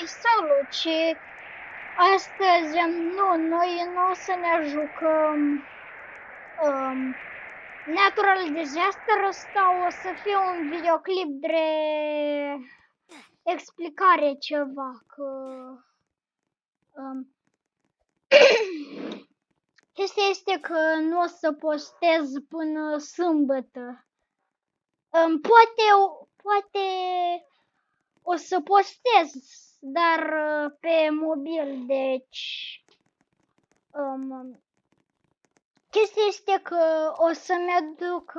salut și astăzi noi nu o să ne jucăm Natural Disaster, ăsta o să fie un videoclip de explicare ceva, că chestia este că nu o să postez până sâmbătă. Poate o să postez, dar pe mobil, deci chestia este că o să-mi aduc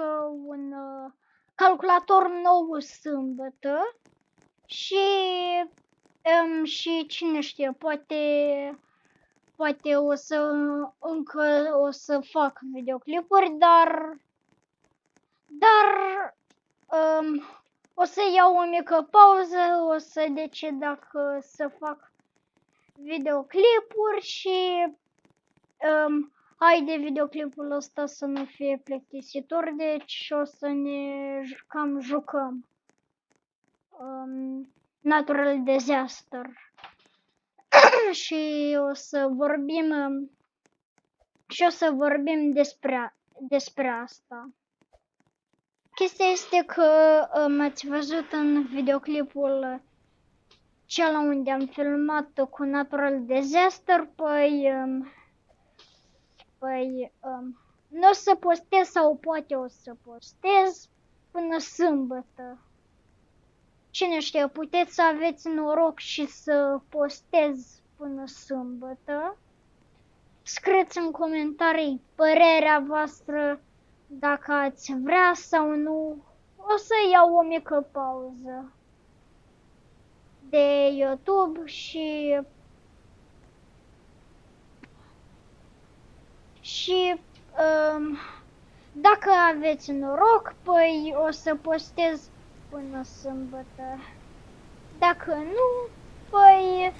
un calculator nou sâmbătă și cine știe, poate încă o să fac videoclipuri, dar o să iau o mică pauză, o să decid dacă să fac videoclipuri și haide videoclipul ăsta să nu fie plictisitor, deci o să ne jucăm Natural Disaster și o să vorbim despre asta. Chestia este că m-ați văzut în videoclipul cel unde am filmat cu Natural Disaster, nu o să postez sau poate o să postez până sâmbătă. Cine știe, puteți să aveți noroc și să postez până sâmbătă. Scrieți în comentarii părerea voastră dacă ați vrea sau nu. O să iau o mică pauză de YouTube și dacă aveți noroc, păi o să postez până sâmbătă. Dacă nu, păi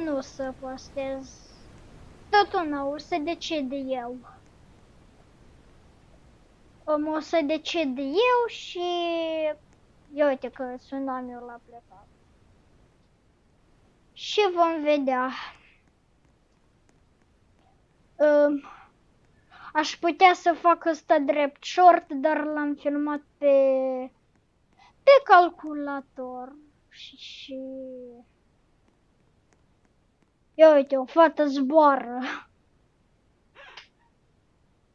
nu o să postez. Tot una, o să decid eu. O să decid eu și uite că tsunamiul a plecat. Și vom vedea. Aș putea să fac ăsta drept short, dar l-am filmat pe calculator și ia uite, o fată zboară.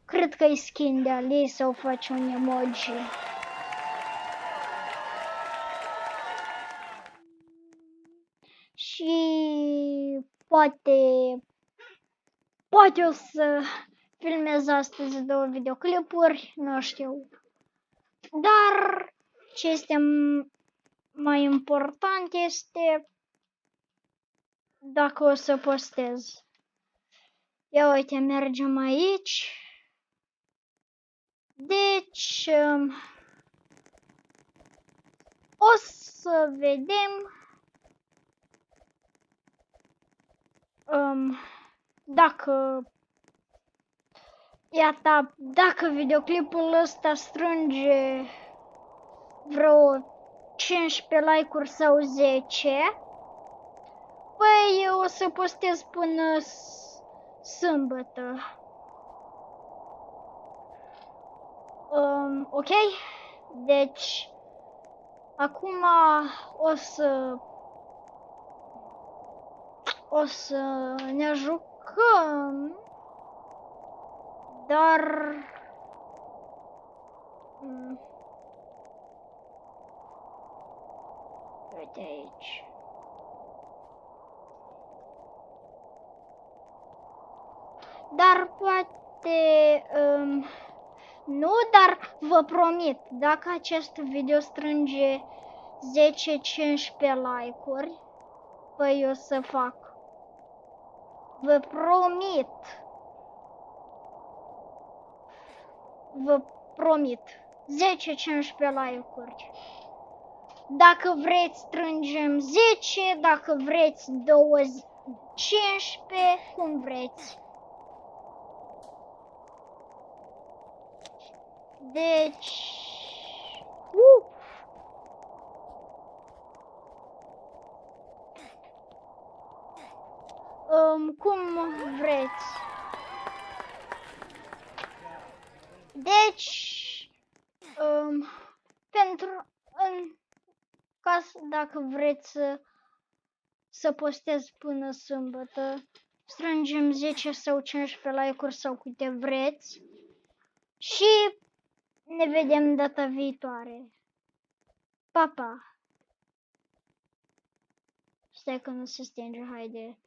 Cred că e skin de al ei sau face un emoji. Și poate o să filmez astăzi 2 videoclipuri, nu știu. Dar ce este mai important este dacă o să postez. Ia uite, mergem aici. Deci o să vedem dacă videoclipul ăsta strânge vreo 15 like-uri sau 10, păi o să postez până sâmbătă. Ok? Deci acum o să ne jucăm, dar uite aici. Dar poate nu, dar vă promit, dacă acest video strânge 10-15 like-uri, păi o să fac. Vă promit. Vă promit. 10-15 like-uri. Dacă vreți strângem 10, dacă vreți 20, 15, cum vreți. Deci cum vreți. Deci, dacă vreți să postez până sâmbătă, strângem 10 sau 15 like-uri sau câte vreți și ne vedem data viitoare. Pa, pa! Stai că nu se stinge, haide.